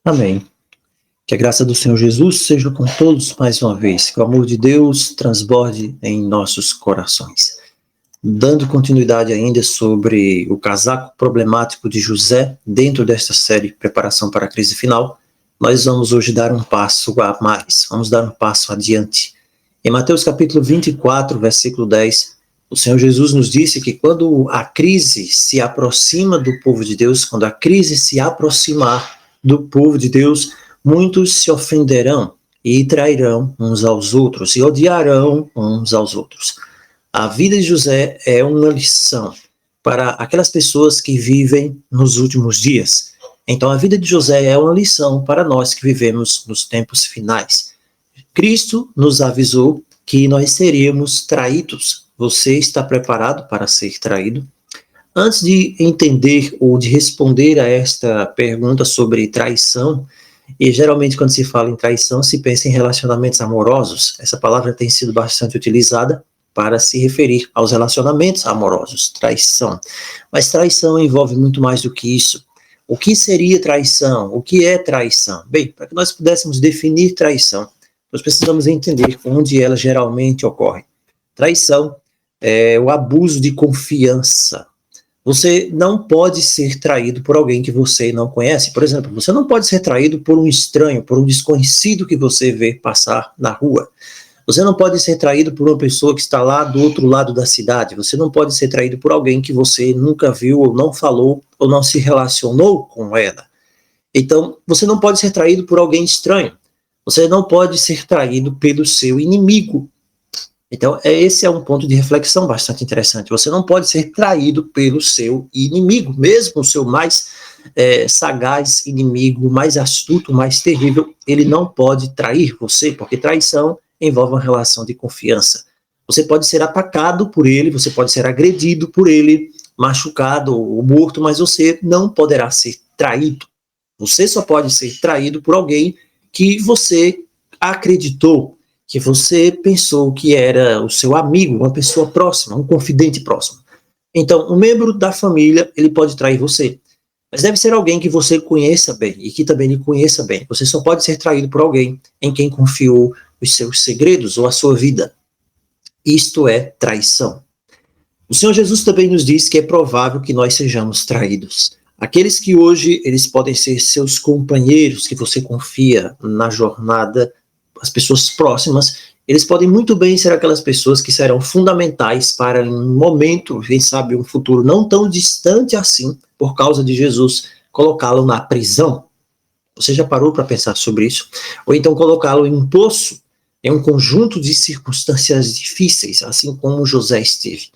Amém. Que a graça do Senhor Jesus seja com todos mais uma vez. Que o amor de Deus transborde em nossos corações. Dando continuidade ainda sobre o casaco problemático de José, dentro desta série Preparação para a Crise Final, nós vamos hoje dar um passo a mais, vamos dar um passo adiante. Em Mateus capítulo 24, versículo 10, o Senhor Jesus nos disse que quando a crise se aproxima do povo de Deus, quando a crise se aproximar do povo de Deus, muitos se ofenderão e trairão uns aos outros e odiarão uns aos outros. A vida de José é uma lição para aquelas pessoas que vivem nos últimos dias. Então, a vida de José é uma lição para nós que vivemos nos tempos finais. Cristo nos avisou que nós seríamos traídos. Você está preparado para ser traído? Antes de entender ou de responder a esta pergunta sobre traição, e geralmente quando se fala em traição, se pensa em relacionamentos amorosos. Essa palavra tem sido bastante utilizada para se referir aos relacionamentos amorosos, traição. Mas traição envolve muito mais do que isso. O que seria traição? O que é traição? Bem, para que nós pudéssemos definir traição, nós precisamos entender onde ela geralmente ocorre. Traição é o abuso de confiança. Você não pode ser traído por alguém que você não conhece. Por exemplo, você não pode ser traído por um estranho, por um desconhecido que você vê passar na rua. Você não pode ser traído por uma pessoa que está lá do outro lado da cidade. Você não pode ser traído por alguém que você nunca viu, ou não falou, ou não se relacionou com ela. Então, você não pode ser traído por alguém estranho. Você não pode ser traído pelo seu inimigo. Então, esse é um ponto de reflexão bastante interessante. Você não pode ser traído pelo seu inimigo, mesmo o seu mais sagaz inimigo, mais astuto, mais terrível, ele não pode trair você, porque traição envolve uma relação de confiança. Você pode ser atacado por ele, você pode ser agredido por ele, machucado ou morto, mas você não poderá ser traído. Você só pode ser traído por alguém que você acreditou, que você pensou que era o seu amigo, uma pessoa próxima, um confidente próximo. Então, um membro da família, ele pode trair você, mas deve ser alguém que você conheça bem e que também lhe conheça bem. Você só pode ser traído por alguém em quem confiou os seus segredos ou a sua vida. Isto é traição. O Senhor Jesus também nos diz que é provável que nós sejamos traídos. Aqueles que hoje eles podem ser seus companheiros, que você confia na jornada, as pessoas próximas, eles podem muito bem ser aquelas pessoas que serão fundamentais para um momento, quem sabe um futuro não tão distante assim, por causa de Jesus, colocá-lo na prisão. Você já parou para pensar sobre isso? Ou então colocá-lo em um poço, em um conjunto de circunstâncias difíceis, assim como José esteve.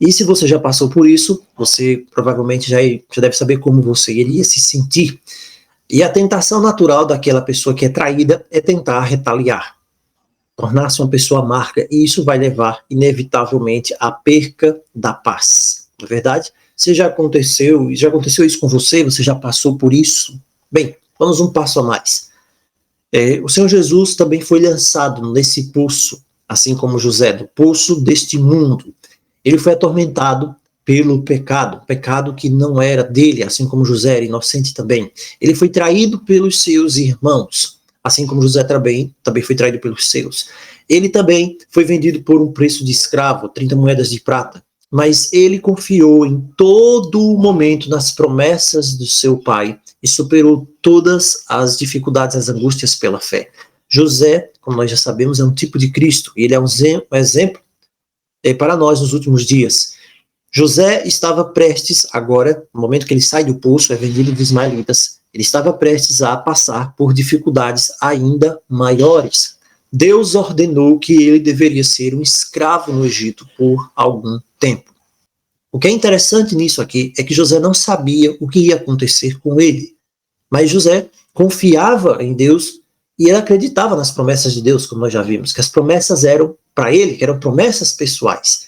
E se você já passou por isso, você provavelmente já deve saber como você iria se sentir. E a tentação natural daquela pessoa que é traída é tentar retaliar, tornar-se uma pessoa amarga, e isso vai levar, inevitavelmente, à perca da paz. Não é verdade? Já aconteceu isso com você? Você já passou por isso? Bem, vamos um passo a mais. O Senhor Jesus também foi lançado nesse poço, assim como José, do poço deste mundo. Ele foi atormentado pelo pecado que não era dele, assim como José era inocente também. Ele foi traído pelos seus irmãos, assim como José também foi traído pelos seus. Ele também foi vendido por um preço de escravo, 30 moedas de prata, mas ele confiou em todo momento nas promessas do seu pai e superou todas as dificuldades, as angústias pela fé. José, como nós já sabemos, é um tipo de Cristo, ele é um exemplo para nós nos últimos dias. José estava prestes, agora, no momento que ele sai do poço, é vendido dos ismaelitas, ele estava prestes a passar por dificuldades ainda maiores. Deus ordenou que ele deveria ser um escravo no Egito por algum tempo. O que é interessante nisso aqui é que José não sabia o que ia acontecer com ele, mas José confiava em Deus e ele acreditava nas promessas de Deus, como nós já vimos, que as promessas eram para ele, que eram promessas pessoais.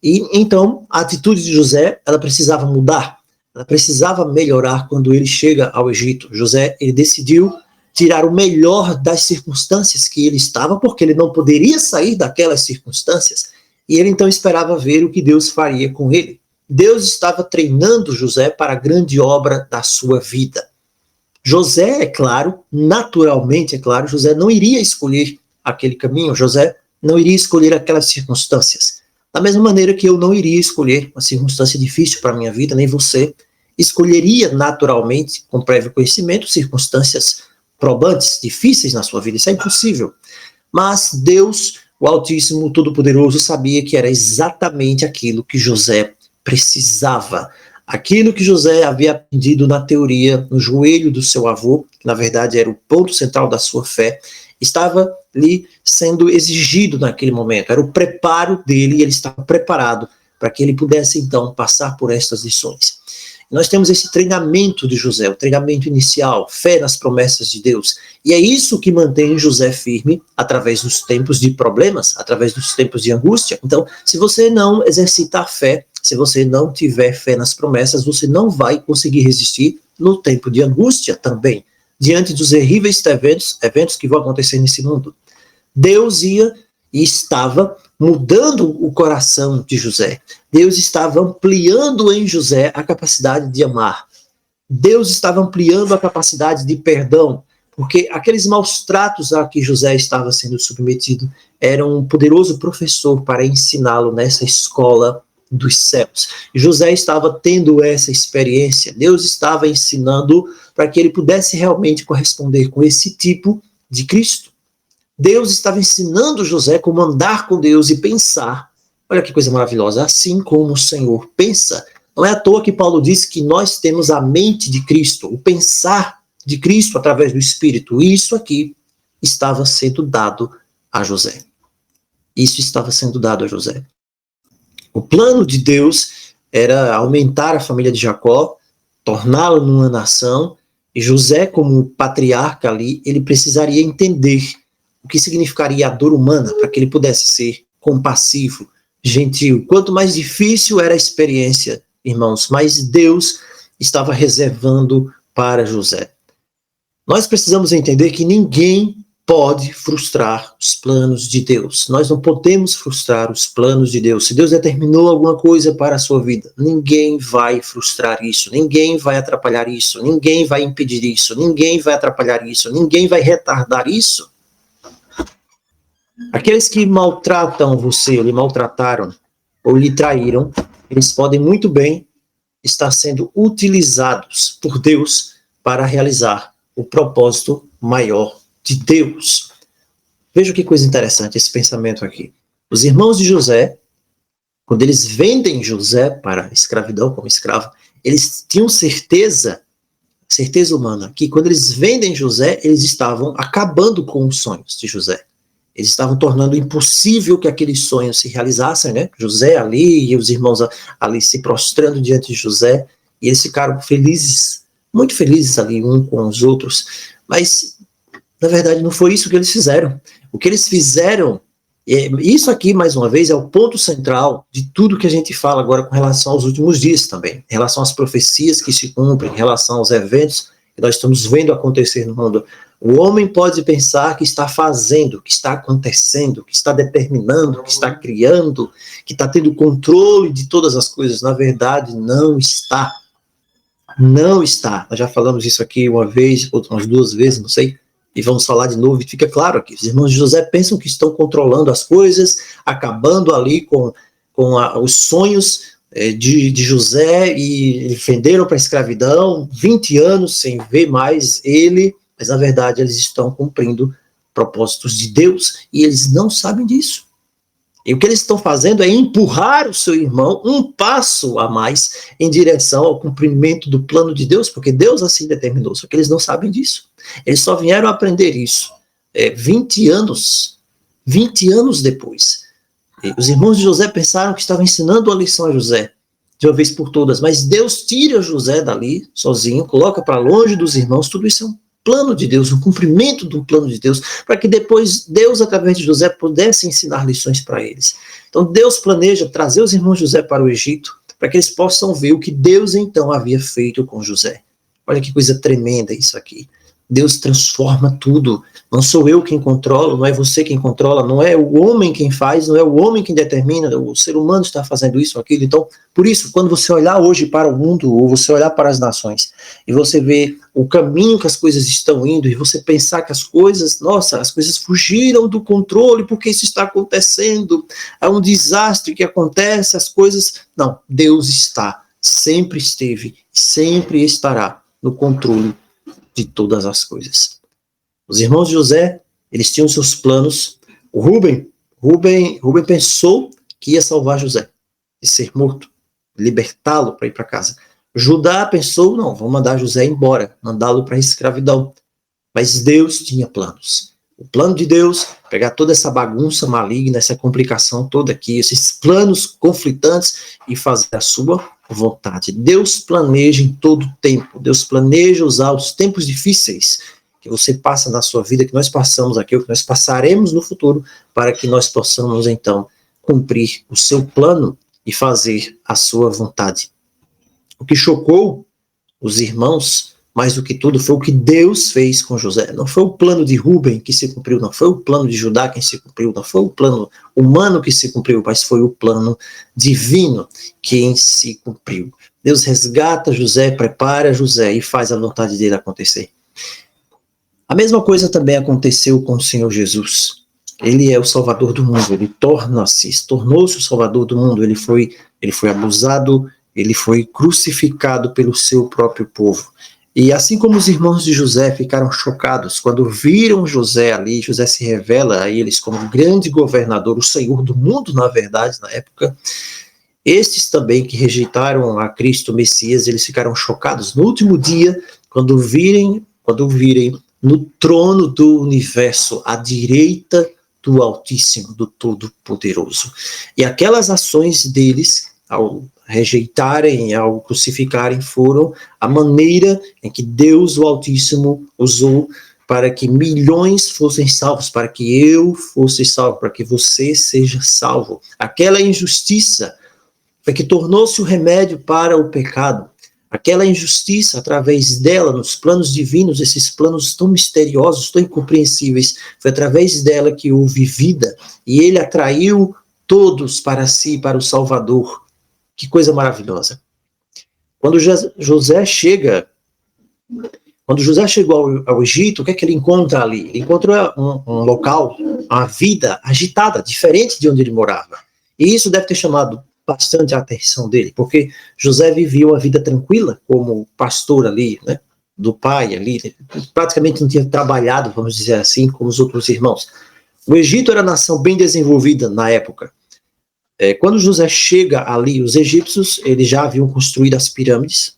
E então a atitude de José, ela precisava mudar, ela precisava melhorar quando ele chega ao Egito. José, ele decidiu tirar o melhor das circunstâncias que ele estava, porque ele não poderia sair daquelas circunstâncias, e ele então esperava ver o que Deus faria com ele. Deus estava treinando José para a grande obra da sua vida. José, é claro, naturalmente, é claro, José não iria escolher aquele caminho, José não iria escolher aquelas circunstâncias. Da mesma maneira que eu não iria escolher uma circunstância difícil para a minha vida, nem você escolheria naturalmente, com prévio conhecimento, circunstâncias probantes, difíceis na sua vida. Isso é impossível. Mas Deus, o Altíssimo, o Todo-Poderoso, sabia que era exatamente aquilo que José precisava. Aquilo que José havia aprendido na teoria, no joelho do seu avô, que na verdade era o ponto central da sua fé, estava lhe sendo exigido naquele momento. Era o preparo dele e ele estava preparado para que ele pudesse então passar por estas lições. Nós temos esse treinamento de José, o treinamento inicial, fé nas promessas de Deus. E é isso que mantém José firme através dos tempos de problemas, através dos tempos de angústia. Então, se você não exercitar fé, se você não tiver fé nas promessas, você não vai conseguir resistir no tempo de angústia também, diante dos terríveis eventos que vão acontecer nesse mundo. Deus ia e estava mudando o coração de José. Deus estava ampliando em José a capacidade de amar. Deus estava ampliando a capacidade de perdão, porque aqueles maus tratos a que José estava sendo submetido eram um poderoso professor para ensiná-lo nessa escola dos céus. José estava tendo essa experiência. Deus estava ensinando para que ele pudesse realmente corresponder com esse tipo de Cristo. Deus estava ensinando José como andar com Deus e pensar. Olha que coisa maravilhosa. Assim como o Senhor pensa. Não é à toa que Paulo diz que nós temos a mente de Cristo, o pensar de Cristo através do Espírito. E isso aqui estava sendo dado a José. Isso estava sendo dado a José. O plano de Deus era aumentar a família de Jacó, torná-la numa nação, e José, como patriarca ali, ele precisaria entender o que significaria a dor humana para que ele pudesse ser compassivo, gentil. Quanto mais difícil era a experiência, irmãos, mais Deus estava reservando para José. Nós precisamos entender que ninguém pode frustrar os planos de Deus. Nós não podemos frustrar os planos de Deus. Se Deus determinou alguma coisa para a sua vida, ninguém vai frustrar isso, ninguém vai atrapalhar isso, ninguém vai impedir isso, ninguém vai atrapalhar isso, ninguém vai retardar isso. Aqueles que maltratam você, ou lhe maltrataram, ou lhe traíram, eles podem muito bem estar sendo utilizados por Deus para realizar o propósito maior de Deus. Veja que coisa interessante esse pensamento aqui. Os irmãos de José, quando eles vendem José para a escravidão como escravo, eles tinham certeza humana, que quando eles vendem José, eles estavam acabando com os sonhos de José. Eles estavam tornando impossível que aqueles sonhos se realizassem, né? José ali e os irmãos ali se prostrando diante de José, e eles ficaram felizes, muito felizes ali uns com os outros, mas na verdade não foi isso que eles fizeram. O que eles fizeram, isso aqui mais uma vez é o ponto central de tudo que a gente fala agora com relação aos últimos dias também, em relação às profecias que se cumprem, em relação aos eventos que nós estamos vendo acontecer no mundo. O homem pode pensar que está fazendo, que está acontecendo, que está determinando, que está criando, que está tendo controle de todas as coisas. Na verdade, não está. Não está. Nós já falamos isso aqui uma vez, umas duas vezes, não sei, e vamos falar de novo, e fica claro aqui. Os irmãos de José pensam que estão controlando as coisas, acabando ali com os sonhos de José, e venderam para a escravidão, 20 anos sem ver mais ele, mas na verdade eles estão cumprindo propósitos de Deus e eles não sabem disso. E o que eles estão fazendo é empurrar o seu irmão um passo a mais em direção ao cumprimento do plano de Deus, porque Deus assim determinou, só que eles não sabem disso. Eles só vieram aprender isso 20 anos depois. E os irmãos de José pensaram que estavam ensinando a lição a José, de uma vez por todas, mas Deus tira José dali, sozinho, coloca para longe dos irmãos. Tudo isso é um plano de Deus, um cumprimento do plano de Deus, para que depois Deus, através de José, pudesse ensinar lições para eles. Então Deus planeja trazer os irmãos de José para o Egito, para que eles possam ver o que Deus então havia feito com José. Olha que coisa tremenda isso aqui. Deus transforma tudo. Não sou eu quem controla, não é você quem controla, não é o homem quem faz, não é o homem quem determina, o ser humano está fazendo isso ou aquilo. Então, por isso, quando você olhar hoje para o mundo, ou você olhar para as nações, e você vê o caminho que as coisas estão indo, e você pensar que as coisas fugiram do controle, porque isso está acontecendo, é um desastre que acontece, as coisas... Não, Deus está, sempre esteve, sempre estará no controle de todas as coisas. Os irmãos de José, eles tinham seus planos. O Rúben pensou que ia salvar José, de ser morto, libertá-lo para ir para casa. Judá pensou, não, vamos mandar José embora, mandá-lo para a escravidão. Mas Deus tinha planos. O plano de Deus, pegar toda essa bagunça maligna, essa complicação toda aqui, esses planos conflitantes e fazer a sua vontade. Deus planeja em todo tempo. Deus planeja usar os tempos difíceis que você passa na sua vida, que nós passamos aqui, ou que nós passaremos no futuro, para que nós possamos, então, cumprir o seu plano e fazer a sua vontade. O que chocou os irmãos, mais do que tudo, foi o que Deus fez com José. Não foi o plano de Rúben que se cumpriu, não foi o plano de Judá que se cumpriu, não foi o plano humano que se cumpriu, mas foi o plano divino que se cumpriu. Deus resgata José, prepara José e faz a vontade dele acontecer. A mesma coisa também aconteceu com o Senhor Jesus. Ele é o Salvador do mundo, ele tornou-se o Salvador do mundo, ele foi abusado, ele foi crucificado pelo seu próprio povo. E assim como os irmãos de José ficaram chocados quando viram José ali, José se revela a eles como um grande governador, o Senhor do mundo, na verdade, na época, estes também que rejeitaram a Cristo Messias, eles ficaram chocados no último dia, quando virem no trono do universo, à direita do Altíssimo, do Todo-Poderoso. E aquelas ações deles, ao rejeitarem, ao crucificarem, foram a maneira em que Deus, o Altíssimo, usou para que milhões fossem salvos, para que eu fosse salvo, para que você seja salvo. Aquela injustiça foi que tornou-se o remédio para o pecado. Aquela injustiça, através dela, nos planos divinos, esses planos tão misteriosos, tão incompreensíveis, foi através dela que houve vida, e ele atraiu todos para si, para o Salvador. Que coisa maravilhosa. Quando José chegou ao Egito, o que é que ele encontra ali? Ele encontra um local, uma vida agitada, diferente de onde ele morava. E isso deve ter chamado bastante a atenção dele, porque José vivia uma vida tranquila como pastor ali, né, do pai ali, praticamente não tinha trabalhado, vamos dizer assim, como os outros irmãos. O Egito era uma nação bem desenvolvida na época. Quando José chega ali, os egípcios, eles já haviam construído as pirâmides,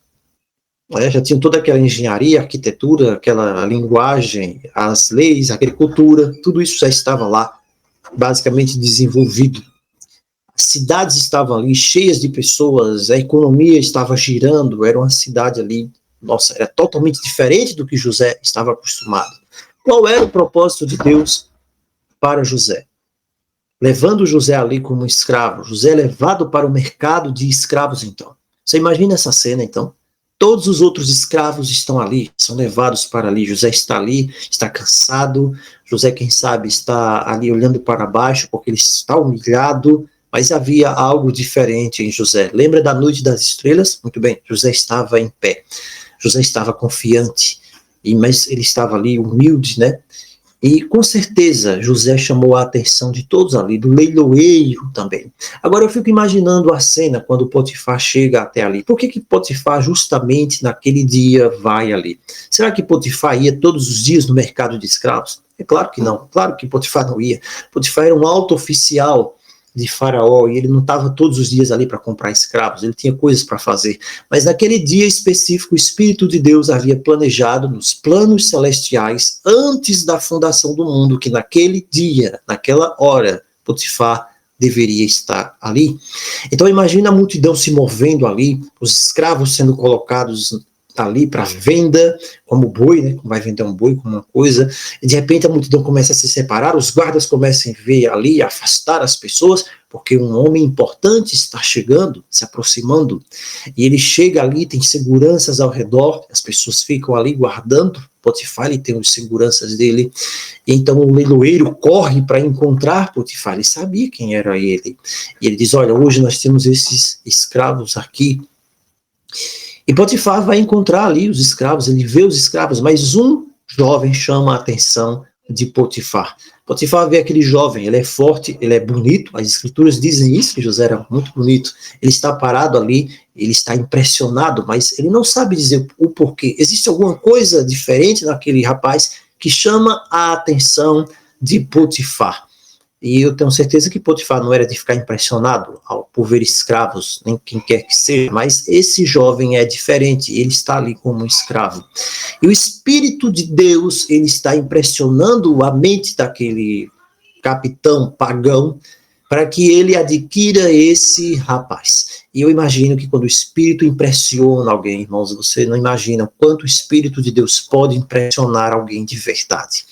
né, já tinham toda aquela engenharia, arquitetura, aquela linguagem, as leis, a agricultura, tudo isso já estava lá, basicamente desenvolvido. As cidades estavam ali cheias de pessoas, a economia estava girando, era uma cidade ali, nossa, era totalmente diferente do que José estava acostumado. Qual era o propósito de Deus para José? Levando José ali como escravo, José é levado para o mercado de escravos, então. Você imagina essa cena, então? Todos os outros escravos estão ali, são levados para ali, José está ali, está cansado, José, quem sabe, está ali olhando para baixo, porque ele está humilhado, mas havia algo diferente em José. Lembra da noite das estrelas? Muito bem, José estava em pé. José estava confiante, mas ele estava ali humilde, né? E com certeza José chamou a atenção de todos ali, do leiloeiro também. Agora eu fico imaginando a cena quando Potifar chega até ali. Por que Potifar justamente naquele dia vai ali? Será que Potifar ia todos os dias no mercado de escravos? É claro que não, claro que Potifar não ia. Potifar era um alto oficial de Faraó, e ele não estava todos os dias ali para comprar escravos, ele tinha coisas para fazer, mas naquele dia específico o Espírito de Deus havia planejado nos planos celestiais, antes da fundação do mundo, que naquele dia, naquela hora, Potifar deveria estar ali. Então imagina a multidão se movendo ali, os escravos sendo colocados ali para venda, como boi, né? Vai vender um boi como uma coisa, e de repente a multidão começa a se separar, os guardas começam a ver ali, afastar as pessoas, porque um homem importante está chegando, se aproximando, e ele chega ali, tem seguranças ao redor, as pessoas ficam ali guardando. Potifar, ele tem os seguranças dele, então o leiloeiro corre para encontrar Potifar, ele sabia quem era ele, e ele diz, olha, hoje nós temos esses escravos aqui, e Potifar vai encontrar ali os escravos, ele vê os escravos, mas um jovem chama a atenção de Potifar. Potifar vê aquele jovem, ele é forte, ele é bonito, as escrituras dizem isso, que José era muito bonito, ele está parado ali, ele está impressionado, mas ele não sabe dizer o porquê. Existe alguma coisa diferente naquele rapaz que chama a atenção de Potifar. E eu tenho certeza que Potifar não era de ficar impressionado por ver escravos, nem quem quer que seja, mas esse jovem é diferente, ele está ali como um escravo. E o Espírito de Deus, ele está impressionando a mente daquele capitão pagão, para que ele adquira esse rapaz. E eu imagino que quando o Espírito impressiona alguém, irmãos, você não imagina o quanto o Espírito de Deus pode impressionar alguém de verdade.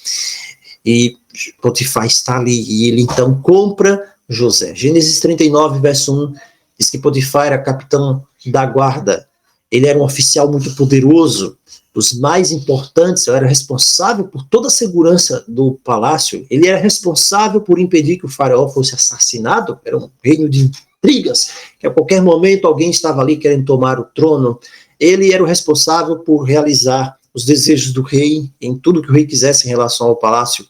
E Potifar está ali, e ele então compra José. Gênesis 39, verso 1, diz que Potifar era capitão da guarda, ele era um oficial muito poderoso, dos mais importantes, ele era responsável por toda a segurança do palácio, ele era responsável por impedir que o faraó fosse assassinado, era um reino de intrigas, que a qualquer momento alguém estava ali querendo tomar o trono, ele era o responsável por realizar os desejos do rei, em tudo que o rei quisesse em relação ao palácio.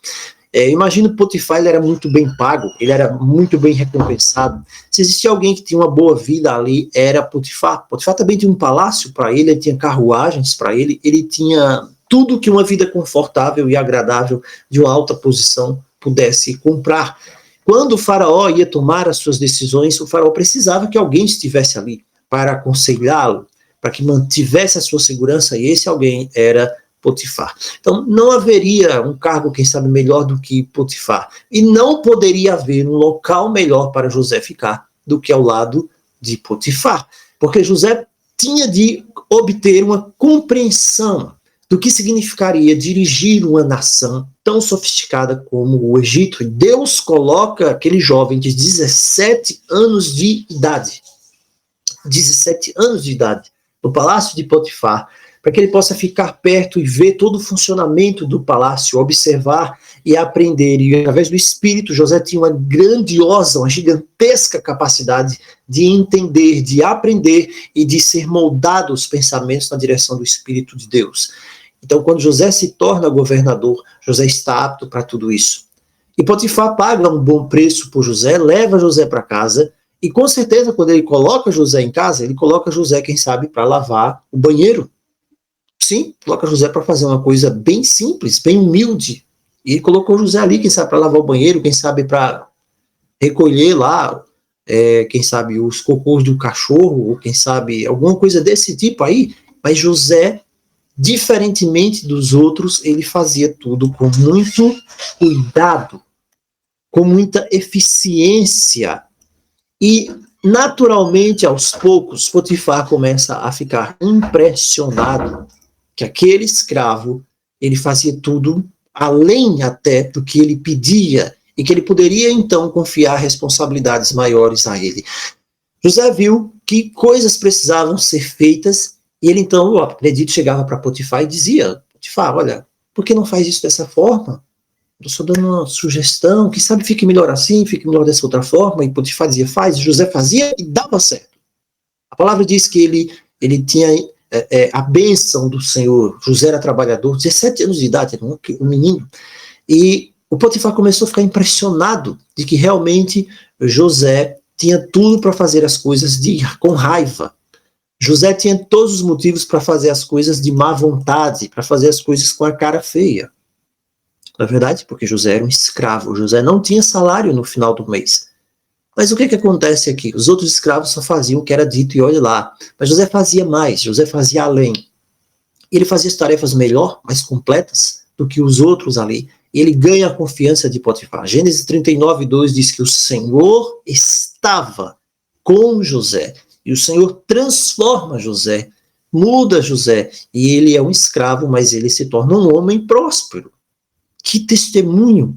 Imagino Potifar, ele era muito bem pago, ele era muito bem recompensado. Se existia alguém que tinha uma boa vida ali, era Potifar. Potifar também tinha um palácio para ele tinha carruagens para ele tinha tudo que uma vida confortável e agradável de uma alta posição pudesse comprar. Quando o faraó ia tomar as suas decisões, o faraó precisava que alguém estivesse ali para aconselhá-lo, para que mantivesse a sua segurança, e esse alguém era Potifar. Então, não haveria um cargo, quem sabe, melhor do que Potifar. E não poderia haver um local melhor para José ficar do que ao lado de Potifar. Porque José tinha de obter uma compreensão do que significaria dirigir uma nação tão sofisticada como o Egito. E Deus coloca aquele jovem de 17 anos de idade, 17 anos de idade, no palácio de Potifar, para que ele possa ficar perto e ver todo o funcionamento do palácio, observar e aprender. E através do Espírito, José tinha uma grandiosa, uma gigantesca capacidade de entender, de aprender e de ser moldado os pensamentos na direção do Espírito de Deus. Então, quando José se torna governador, José está apto para tudo isso. E Potifar paga um bom preço por José, leva José para casa, e com certeza, quando ele coloca José em casa, ele coloca José, quem sabe, para lavar o banheiro. Sim, coloca José para fazer uma coisa bem simples, bem humilde. E ele colocou José ali, quem sabe, para lavar o banheiro, quem sabe para recolher lá, quem sabe, os cocôs do cachorro, ou quem sabe, alguma coisa desse tipo aí. Mas José, diferentemente dos outros, ele fazia tudo com muito cuidado, com muita eficiência. E, naturalmente, aos poucos, Potifar começa a ficar impressionado que aquele escravo, ele fazia tudo além até do que ele pedia, e que ele poderia, então, confiar responsabilidades maiores a ele. José viu que coisas precisavam ser feitas, e ele, então, eu acredito, chegava para Potifar e dizia, Potifar, olha, por que não faz isso dessa forma? Eu estou dando uma sugestão, quem sabe fique melhor assim, fique melhor dessa outra forma, e Potifar dizia, faz, e José fazia e dava certo. A palavra diz que ele tinha a bênção do Senhor. José era trabalhador, 17 anos de idade, era um menino, e o Potifar começou a ficar impressionado de que realmente José tinha tudo para fazer as coisas com raiva. José tinha todos os motivos para fazer as coisas de má vontade, para fazer as coisas com a cara feia. Na verdade, porque José era um escravo, José não tinha salário no final do mês. Mas o que acontece aqui? Os outros escravos só faziam o que era dito e olhe lá. Mas José fazia mais, José fazia além. Ele fazia as tarefas melhor, mais completas do que os outros ali. E ele ganha a confiança de Potifar. Gênesis 39, 2 diz que o Senhor estava com José. E o Senhor transforma José, muda José. E ele é um escravo, mas ele se torna um homem próspero. Que testemunho!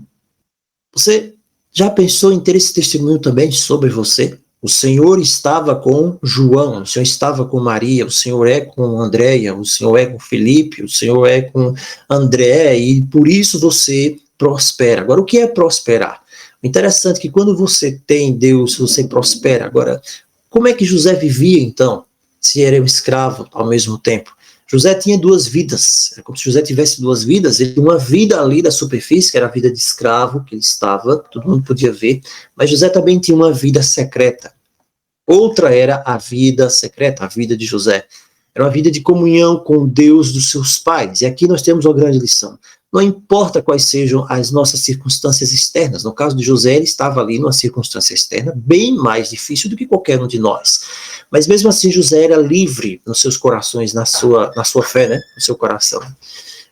Você Já pensou em ter esse testemunho também sobre você? O Senhor estava com João, o Senhor estava com Maria, o Senhor é com Andréia, o Senhor é com Felipe, o Senhor é com André, e por isso você prospera. Agora, o que é prosperar? O interessante é que quando você tem Deus, você prospera. Agora, como é que José vivia então, se era um escravo ao mesmo tempo? José tinha duas vidas, é como se José tivesse duas vidas. Ele tinha uma vida ali da superfície, que era a vida de escravo, que ele estava, todo mundo podia ver, mas José também tinha uma vida secreta. Outra era a vida secreta, a vida de José. Era uma vida de comunhão com Deus dos seus pais. E aqui nós temos uma grande lição. Não importa quais sejam as nossas circunstâncias externas. No caso de José, ele estava ali numa circunstância externa bem mais difícil do que qualquer um de nós. Mas mesmo assim, José era livre nos seus corações, na sua fé, né? No seu coração.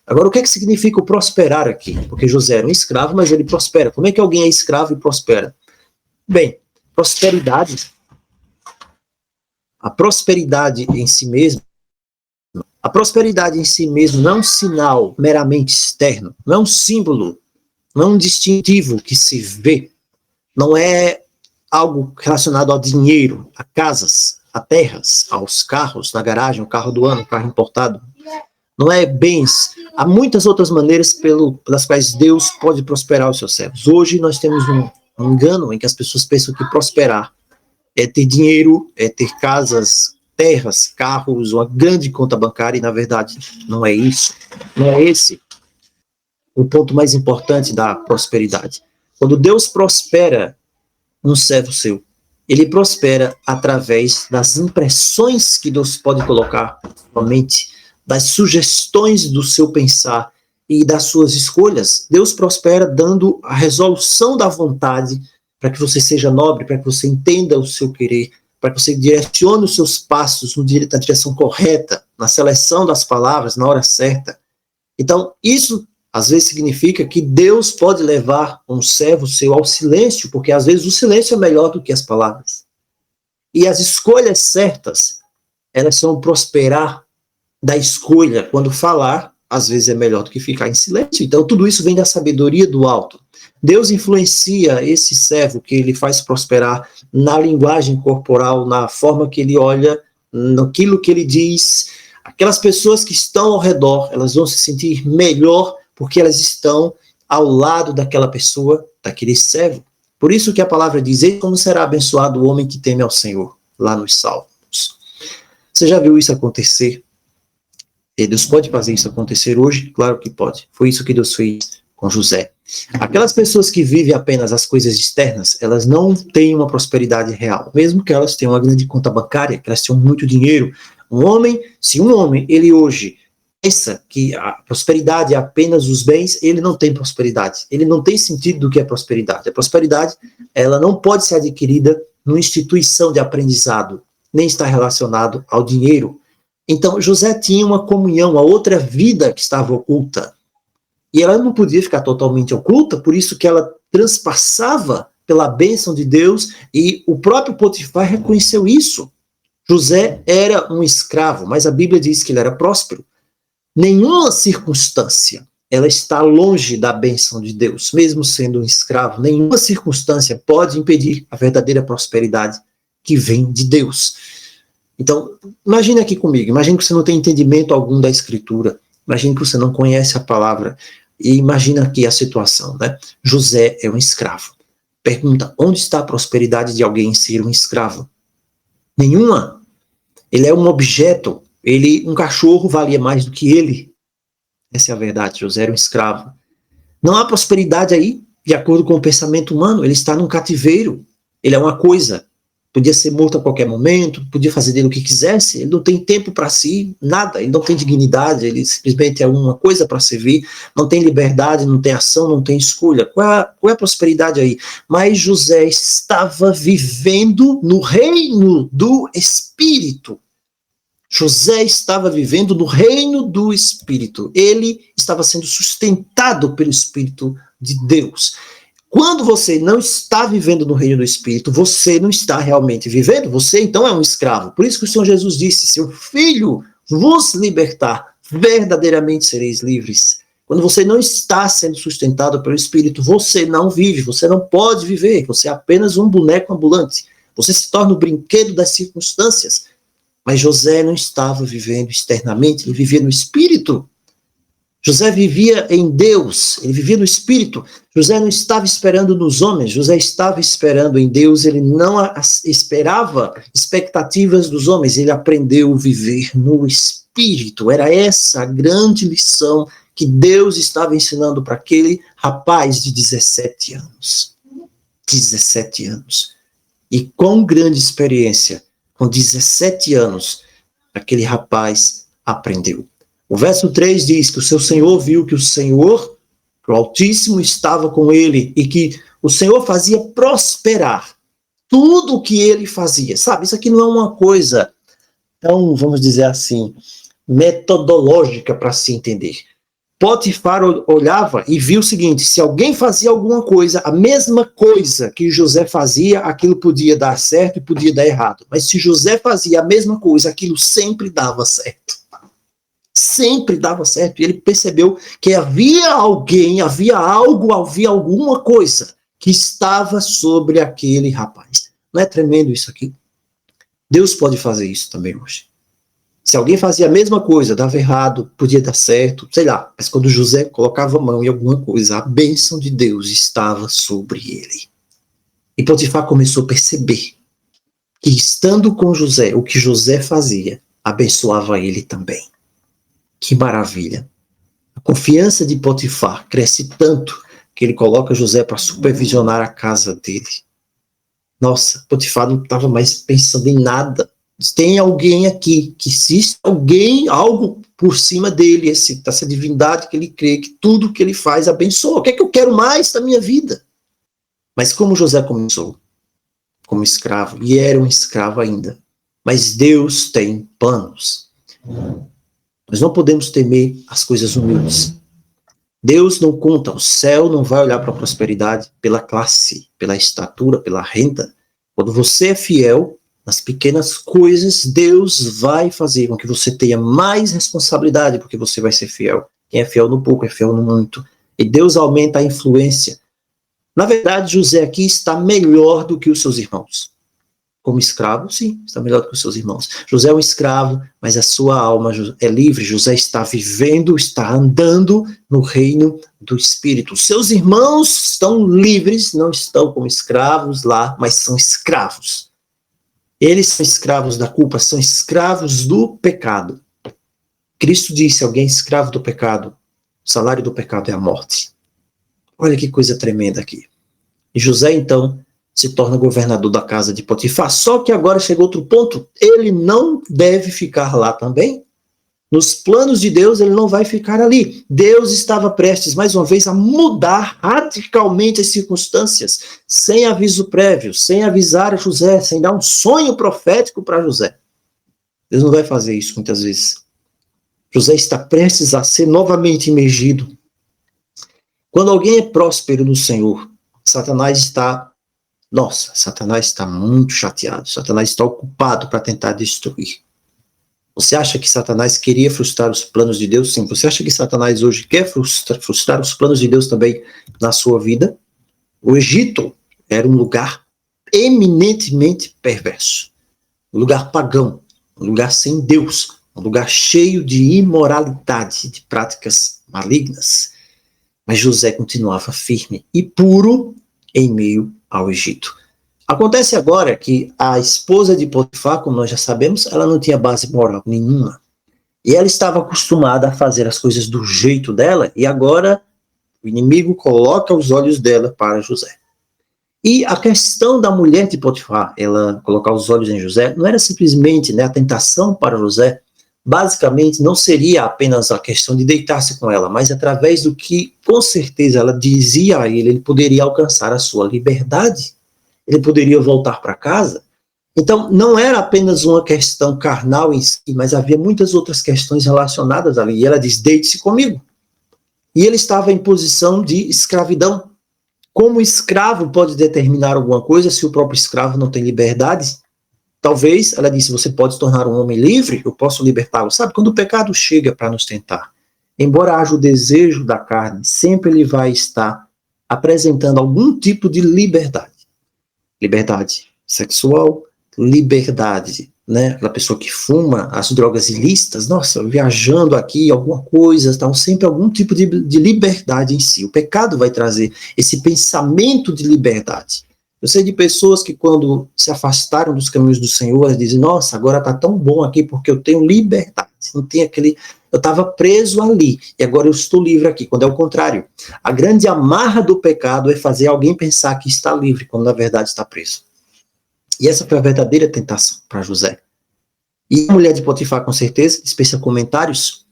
Agora, o que é que significa o prosperar aqui? Porque José era um escravo, mas ele prospera. Como é que alguém é escravo e prospera? Bem, prosperidade, a prosperidade em si mesmo, a prosperidade em si mesmo não é um sinal meramente externo, não é um símbolo, não é um distintivo que se vê, não é algo relacionado ao dinheiro, a casas, a terras, aos carros na garagem, o carro do ano, o carro importado. Não é bens. Há muitas outras maneiras pelas quais Deus pode prosperar os seus servos. Hoje nós temos um engano em que as pessoas pensam que prosperar é ter dinheiro, é ter casas, terras, carros, uma grande conta bancária, e na verdade não é isso. Não é esse o ponto mais importante da prosperidade. Quando Deus prospera um servo seu, ele prospera através das impressões que Deus pode colocar na mente, das sugestões do seu pensar e das suas escolhas. Deus prospera dando a resolução da vontade para que você seja nobre, para que você entenda o seu querer, para que você direcione os seus passos na direção correta, na seleção das palavras, na hora certa. Então, isso às vezes significa que Deus pode levar um servo seu ao silêncio, porque às vezes o silêncio é melhor do que as palavras. E as escolhas certas, elas são prosperar da escolha. Quando falar, às vezes é melhor do que ficar em silêncio. Então, tudo isso vem da sabedoria do alto. Deus influencia esse servo que ele faz prosperar na linguagem corporal, na forma que ele olha, naquilo que ele diz. Aquelas pessoas que estão ao redor, elas vão se sentir melhor porque elas estão ao lado daquela pessoa, daquele servo. Por isso que a palavra diz, como será abençoado o homem que teme ao Senhor, lá nos Salmos. Você já viu isso acontecer? E Deus pode fazer isso acontecer hoje? Claro que pode. Foi isso que Deus fez com José. Aquelas pessoas que vivem apenas as coisas externas, elas não têm uma prosperidade real. Mesmo que elas tenham uma grande conta bancária, que elas tenham muito dinheiro. Se um homem, ele hoje pensa que a prosperidade é apenas os bens, ele não tem prosperidade. Ele não tem sentido do que é prosperidade. A prosperidade, ela não pode ser adquirida numa instituição de aprendizado, nem está relacionado ao dinheiro. Então, José tinha uma comunhão, a outra vida que estava oculta. E ela não podia ficar totalmente oculta, por isso que ela transpassava pela bênção de Deus, e o próprio Potifar reconheceu isso. José era um escravo, mas a Bíblia diz que ele era próspero. Nenhuma circunstância ela está longe da bênção de Deus, mesmo sendo um escravo. Nenhuma circunstância pode impedir a verdadeira prosperidade que vem de Deus. Então, imagine aqui comigo, imagine que você não tem entendimento algum da Escritura, imagine que você não conhece a palavra, e imagina aqui a situação, né? José é um escravo. Pergunta, onde está a prosperidade de alguém ser um escravo? Nenhuma. Ele é um objeto, um cachorro valia mais do que ele. Essa é a verdade, José era um escravo. Não há prosperidade aí, de acordo com o pensamento humano, ele está num cativeiro, ele é uma coisa. Podia ser morto a qualquer momento, podia fazer dele o que quisesse, ele não tem tempo para si, nada, ele não tem dignidade, ele simplesmente é uma coisa para servir, não tem liberdade, não tem ação, não tem escolha. Qual é a prosperidade aí? Mas José estava vivendo no reino do Espírito. José estava vivendo no reino do Espírito. Ele estava sendo sustentado pelo Espírito de Deus. Quando você não está vivendo no reino do Espírito, você não está realmente vivendo, você então é um escravo. Por isso que o Senhor Jesus disse, se o Filho vos libertar, verdadeiramente sereis livres. Quando você não está sendo sustentado pelo Espírito, você não vive, você não pode viver, você é apenas um boneco ambulante. Você se torna o brinquedo das circunstâncias. Mas José não estava vivendo externamente, ele vivia no Espírito. José vivia em Deus, ele vivia no Espírito. José não estava esperando nos homens, José estava esperando em Deus, ele não esperava expectativas dos homens, ele aprendeu a viver no Espírito. Era essa a grande lição que Deus estava ensinando para aquele rapaz de 17 anos. 17 anos. E com grande experiência, com 17 anos, aquele rapaz aprendeu. O verso 3 diz que o seu Senhor viu que o Senhor, que o Altíssimo, estava com ele e que o Senhor fazia prosperar tudo o que ele fazia. Sabe, isso aqui não é uma coisa tão, vamos dizer assim, metodológica para se entender. Potifar olhava e viu o seguinte: se alguém fazia alguma coisa, a mesma coisa que José fazia, aquilo podia dar certo e podia dar errado. Mas se José fazia a mesma coisa, aquilo sempre dava certo. Sempre dava certo. E ele percebeu que havia alguém, havia algo, havia alguma coisa que estava sobre aquele rapaz. Não é tremendo isso aqui? Deus pode fazer isso também hoje. Se alguém fazia a mesma coisa, dava errado, podia dar certo, sei lá. Mas quando José colocava a mão em alguma coisa, a bênção de Deus estava sobre ele. E Potifar começou a perceber que, estando com José, o que José fazia, abençoava ele também. Que maravilha. A confiança de Potifar cresce tanto que ele coloca José para supervisionar a casa dele. Nossa, Potifar não estava mais pensando em nada. Tem alguém aqui, que existe alguém, algo por cima dele, essa divindade que ele crê, que tudo que ele faz abençoa. O que é que eu quero mais da minha vida? Mas como José começou? Como escravo, e era um escravo ainda. Mas Deus tem planos. Nós não podemos temer as coisas humildes. Deus não conta, o céu não vai olhar para a prosperidade pela classe, pela estatura, pela renda. Quando você é fiel nas pequenas coisas, Deus vai fazer com que você tenha mais responsabilidade, porque você vai ser fiel. Quem é fiel no pouco é fiel no muito. E Deus aumenta a influência. Na verdade, José aqui está melhor do que os seus irmãos. Como escravo, sim, está melhor do que os seus irmãos. José é um escravo, mas a sua alma é livre. José está vivendo, está andando no reino do Espírito. Seus irmãos estão livres, não estão como escravos lá, mas são escravos. Eles são escravos da culpa, são escravos do pecado. Cristo disse: alguém escravo do pecado, o salário do pecado é a morte. Olha que coisa tremenda aqui. E José, então, se torna governador da casa de Potifar. Só que agora chegou outro ponto. Ele não deve ficar lá também. Nos planos de Deus, ele não vai ficar ali. Deus estava prestes, mais uma vez, a mudar radicalmente as circunstâncias, sem aviso prévio, sem avisar a José, sem dar um sonho profético para José. Deus não vai fazer isso muitas vezes. José está prestes a ser novamente imergido. Quando alguém é próspero no Senhor, Satanás está muito chateado. Satanás está ocupado para tentar destruir. Você acha que Satanás queria frustrar os planos de Deus? Sim. Você acha que Satanás hoje quer frustrar os planos de Deus também na sua vida? O Egito era um lugar eminentemente perverso. Um lugar pagão. Um lugar sem Deus. Um lugar cheio de imoralidade, de práticas malignas. Mas José continuava firme e puro em meio ao Egito. Acontece agora que a esposa de Potifar, como nós já sabemos, ela não tinha base moral nenhuma. E ela estava acostumada a fazer as coisas do jeito dela, e agora o inimigo coloca os olhos dela para José. E a questão da mulher de Potifar, ela colocar os olhos em José, não era simplesmente, a tentação para José. Basicamente, não seria apenas a questão de deitar-se com ela, mas através do que, com certeza, ela dizia a ele poderia alcançar a sua liberdade. Ele poderia voltar para casa. Então, não era apenas uma questão carnal em si, mas havia muitas outras questões relacionadas ali. E ela diz: deite-se comigo. E ele estava em posição de escravidão. Como o escravo pode determinar alguma coisa se o próprio escravo não tem liberdade? Talvez, ela disse, você pode se tornar um homem livre, eu posso libertá-lo. Sabe, quando o pecado chega para nos tentar, embora haja o desejo da carne, sempre ele vai estar apresentando algum tipo de liberdade. Liberdade sexual, liberdade, né? Aquela pessoa que fuma as drogas ilícitas, nossa, viajando aqui, alguma coisa, tal, sempre algum tipo de liberdade em si. O pecado vai trazer esse pensamento de liberdade. Eu sei de pessoas que quando se afastaram dos caminhos do Senhor, dizem, nossa, agora está tão bom aqui porque eu tenho liberdade. Não tem aquele... Eu estava preso ali e agora eu estou livre aqui, quando é o contrário. A grande amarra do pecado é fazer alguém pensar que está livre, quando na verdade está preso. E essa foi a verdadeira tentação para José. E a mulher de Potifar, com certeza, dispensa comentários.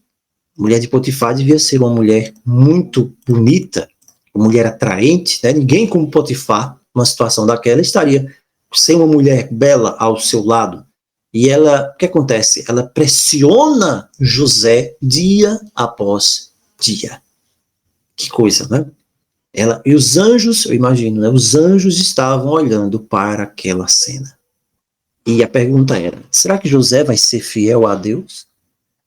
A mulher de Potifar devia ser uma mulher muito bonita, uma mulher atraente, né? Ninguém como Potifar, numa situação daquela, estaria sem uma mulher bela ao seu lado. E ela, o que acontece? Ela pressiona José dia após dia. Que coisa, né? E os anjos, eu imagino, né? Os anjos estavam olhando para aquela cena. E a pergunta era, será que José vai ser fiel a Deus?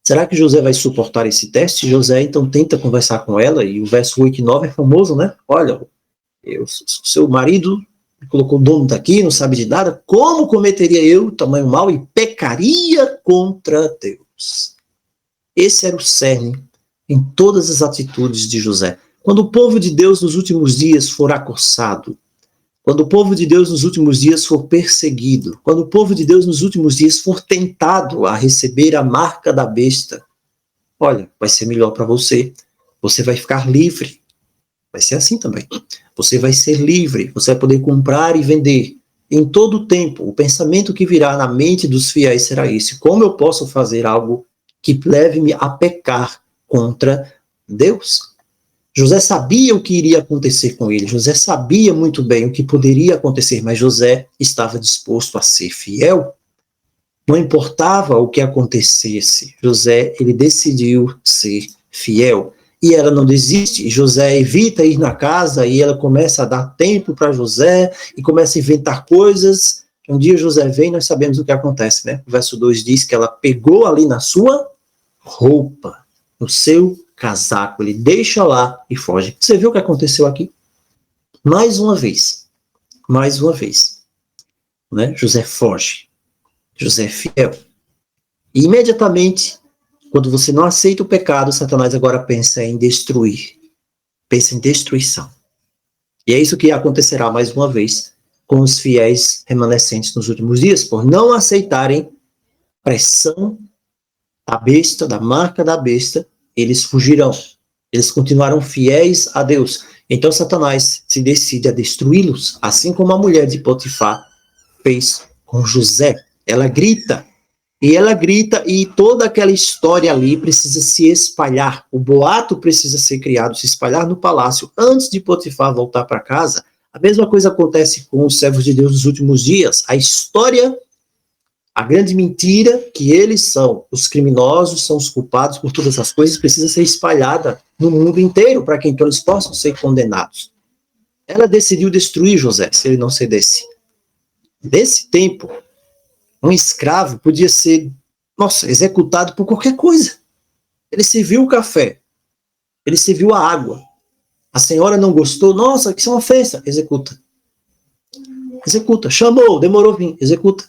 Será que José vai suportar esse teste? José, então, tenta conversar com ela, e o verso 8 e 9 é famoso, né? Olha, seu marido me colocou o dono daqui, não sabe de nada, como cometeria eu tamanho mal e pecaria contra Deus? Esse era o cerne em todas as atitudes de José. Quando o povo de Deus nos últimos dias for acossado, quando o povo de Deus nos últimos dias for perseguido, quando o povo de Deus nos últimos dias for tentado a receber a marca da besta, olha, vai ser melhor para você, você vai ficar livre, vai ser assim também, você vai ser livre, você vai poder comprar e vender, em todo o tempo, o pensamento que virá na mente dos fiéis será esse, como eu posso fazer algo que leve-me a pecar contra Deus? José sabia o que iria acontecer com ele, José sabia muito bem o que poderia acontecer, mas José estava disposto a ser fiel. Não importava o que acontecesse, José, ele decidiu ser fiel. E ela não desiste, José evita ir na casa e ela começa a dar tempo para José e começa a inventar coisas. Um dia José vem e nós sabemos o que acontece, né? O verso 2 diz que ela pegou ali na sua roupa, no seu casaco, ele deixa lá e foge. Você viu o que aconteceu aqui? Mais uma vez, né? José foge, José é fiel. E imediatamente, quando você não aceita o pecado, Satanás agora pensa em destruir, pensa em destruição. E é isso que acontecerá mais uma vez com os fiéis remanescentes nos últimos dias, por não aceitarem pressão da besta, da marca da besta, eles fugirão. Eles continuarão fiéis a Deus. Então Satanás se decide a destruí-los, assim como a mulher de Potifar fez com José. Ela grita e toda aquela história ali precisa se espalhar. O boato precisa ser criado, se espalhar no palácio antes de Potifar voltar para casa. A mesma coisa acontece com os servos de Deus nos últimos dias. A história, a grande mentira que eles são os criminosos, são os culpados por todas as coisas, precisa ser espalhada no mundo inteiro para que então eles possam ser condenados. Ela decidiu destruir José, se ele não cedesse. Nesse tempo, um escravo podia ser, executado por qualquer coisa. Ele serviu o café, ele serviu a água. A senhora não gostou, nossa, isso é uma ofensa, executa. Executa, chamou, demorou a vir, executa.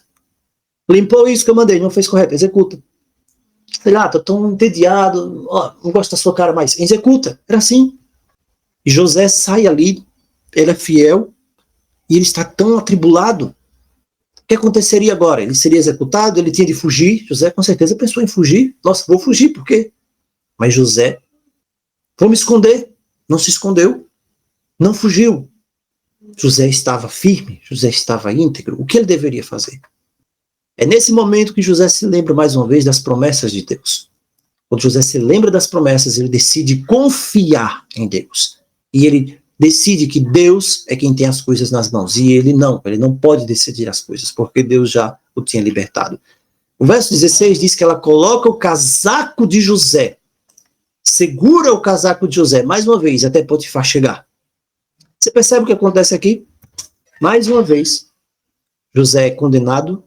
Limpou isso que eu mandei, não fez correto, executa. Sei lá, tô tão entediado, não gosto da sua cara mais, executa. Era assim. E José sai ali, ele é fiel, e ele está tão atribulado. O que aconteceria agora? Ele seria executado, ele tinha de fugir. José com certeza pensou em fugir. Nossa, vou fugir, por quê? Mas José, vou me esconder. Não se escondeu, não fugiu. José estava firme, José estava íntegro. O que ele deveria fazer? É nesse momento que José se lembra mais uma vez das promessas de Deus. Quando José se lembra das promessas, ele decide confiar em Deus. E ele decide que Deus é quem tem as coisas nas mãos. E ele não pode decidir as coisas, porque Deus já o tinha libertado. O verso 16 diz que ela coloca o casaco de José, segura o casaco de José, mais uma vez, até Potifar chegar. Você percebe o que acontece aqui? Mais uma vez, José é condenado,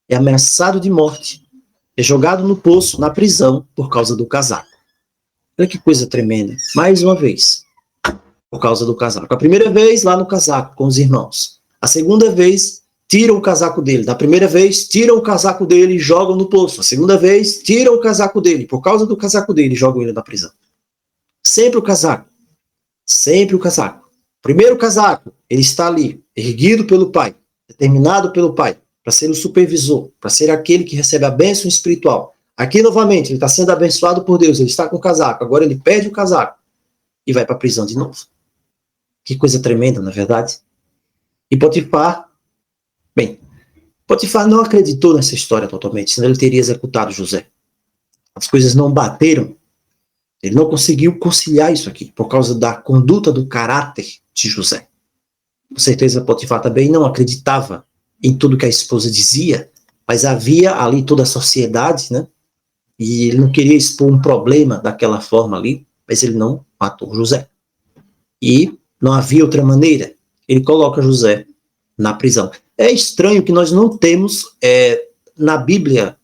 é ameaçado de morte, é jogado no poço, na prisão, por causa do casaco. Olha que coisa tremenda. Mais uma vez, por causa do casaco. A primeira vez, lá no casaco, com os irmãos. A segunda vez, tiram o casaco dele. Da primeira vez, tiram o casaco dele e jogam no poço. A segunda vez, tiram o casaco dele. Por causa do casaco dele, jogam ele na prisão. Sempre o casaco. Sempre o casaco. Primeiro casaco, ele está ali, erguido pelo pai, determinado pelo pai, para ser o supervisor, para ser aquele que recebe a bênção espiritual. Aqui, novamente, ele está sendo abençoado por Deus, ele está com o casaco, agora ele perde o casaco e vai para a prisão de novo. Que coisa tremenda, não é verdade? E Potifar, bem, Potifar não acreditou nessa história totalmente, senão ele teria executado José. As coisas não bateram. Ele não conseguiu conciliar isso aqui, por causa da conduta, do caráter de José. Com certeza, Potifar também não acreditava em tudo que a esposa dizia, mas havia ali toda a sociedade, né? E ele não queria expor um problema daquela forma ali, mas ele não matou José. E não havia outra maneira. Ele coloca José na prisão. É estranho que nós não temos na Bíblia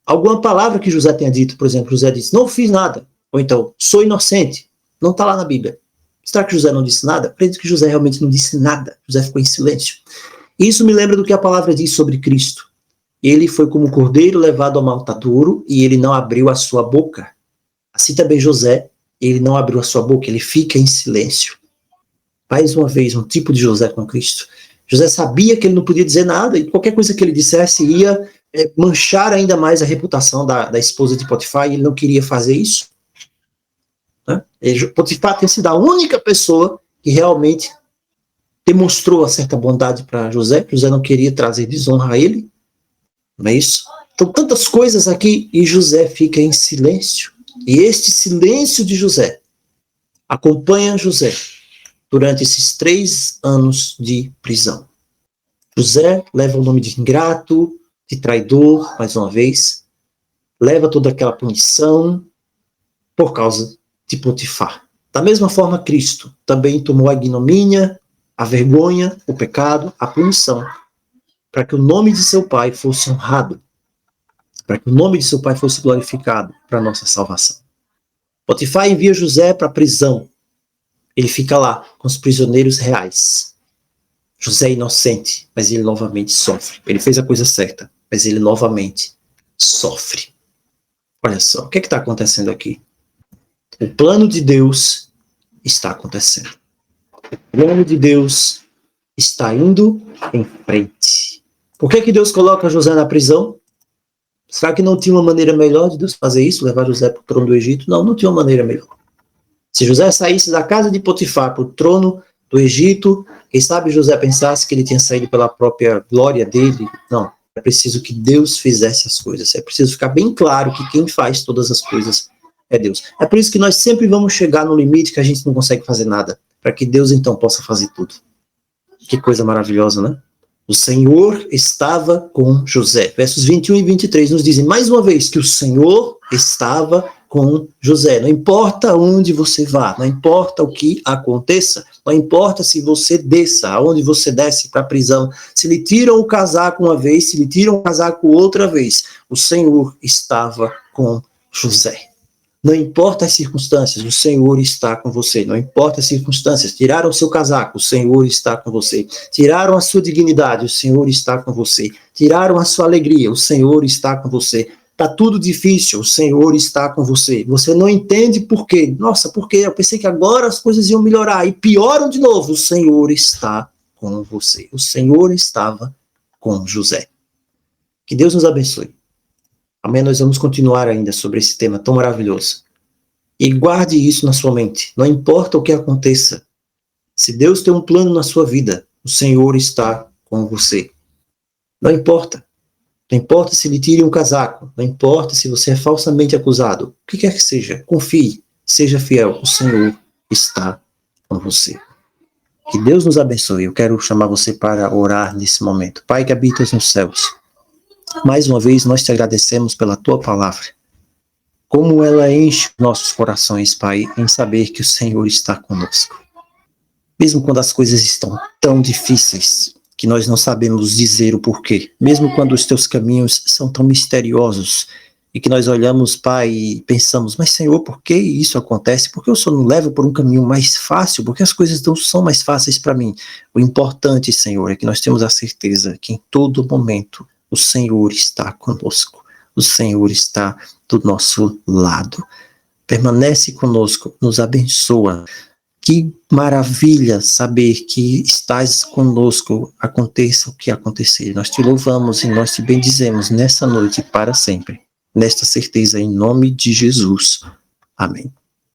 alguma palavra que José tenha dito. Por exemplo, José disse, não fiz nada. Ou então, sou inocente. Não está lá na Bíblia. Será que José não disse nada? Acredito que José realmente não disse nada. José ficou em silêncio. Isso me lembra do que a palavra diz sobre Cristo. Ele foi como cordeiro levado ao matadouro e ele não abriu a sua boca. Assim também José, ele não abriu a sua boca, ele fica em silêncio. Mais uma vez, um tipo de José com Cristo. José sabia que ele não podia dizer nada e qualquer coisa que ele dissesse ia manchar ainda mais a reputação da esposa de Potifar e ele não queria fazer isso. Né? Potifar tem sido a única pessoa que realmente demonstrou uma certa bondade para José. José não queria trazer desonra a ele. Não é isso? Então, tantas coisas aqui e José fica em silêncio. E este silêncio de José acompanha José durante esses 3 anos de prisão. José leva o nome de ingrato, de traidor, mais uma vez, leva toda aquela punição por causa de Potifar. Da mesma forma, Cristo também tomou a ignomínia, a vergonha, o pecado, a punição, para que o nome de seu Pai fosse honrado, para que o nome de seu Pai fosse glorificado para a nossa salvação. Potifar envia José para a prisão. Ele fica lá com os prisioneiros reais. José é inocente, mas ele novamente sofre. Ele fez a coisa certa, mas ele novamente sofre. Olha só, o que está acontecendo aqui? O plano de Deus está acontecendo. O plano de Deus está indo em frente. Por que Deus coloca José na prisão? Será que não tinha uma maneira melhor de Deus fazer isso? Levar José para o trono do Egito? Não, não tinha uma maneira melhor. Se José saísse da casa de Potifar para o trono do Egito, quem sabe José pensasse que ele tinha saído pela própria glória dele? Não, é preciso que Deus fizesse as coisas. É preciso ficar bem claro que quem faz todas as coisas é Deus. É por isso que nós sempre vamos chegar no limite que a gente não consegue fazer nada, para que Deus então possa fazer tudo. Que coisa maravilhosa, né? O Senhor estava com José. Versos 21 e 23 nos dizem mais uma vez que o Senhor estava com José. Não importa onde você vá, não importa o que aconteça, não importa se você desça, aonde você desce para a prisão, se lhe tiram o casaco uma vez, se lhe tiram o casaco outra vez, o Senhor estava com José. Não importa as circunstâncias, o Senhor está com você. Não importa as circunstâncias, tiraram o seu casaco, o Senhor está com você. Tiraram a sua dignidade, o Senhor está com você. Tiraram a sua alegria, o Senhor está com você. Está tudo difícil, o Senhor está com você. Você não entende por quê. Nossa, por quê? Eu pensei que agora as coisas iam melhorar e pioram de novo. O Senhor está com você. O Senhor estava com José. Que Deus nos abençoe. Amém? Nós vamos continuar ainda sobre esse tema tão maravilhoso. E guarde isso na sua mente. Não importa o que aconteça. Se Deus tem um plano na sua vida, o Senhor está com você. Não importa. Não importa se lhe tirem um casaco. Não importa se você é falsamente acusado. O que quer que seja. Confie. Seja fiel. O Senhor está com você. Que Deus nos abençoe. Eu quero chamar você para orar nesse momento. Pai que habitas nos céus. Mais uma vez, nós te agradecemos pela tua palavra. Como ela enche nossos corações, Pai, em saber que o Senhor está conosco. Mesmo quando as coisas estão tão difíceis, que nós não sabemos dizer o porquê. Mesmo quando os teus caminhos são tão misteriosos, e que nós olhamos, Pai, e pensamos, mas Senhor, por que isso acontece? Por que o Senhor não leva por um caminho mais fácil? Porque as coisas não são mais fáceis para mim. O importante, Senhor, é que nós temos a certeza que em todo momento o Senhor está conosco. O Senhor está do nosso lado. Permanece conosco, nos abençoa. Que maravilha saber que estás conosco, aconteça o que acontecer. Nós te louvamos e nós te bendizemos nessa noite e para sempre. Nesta certeza, em nome de Jesus. Amém.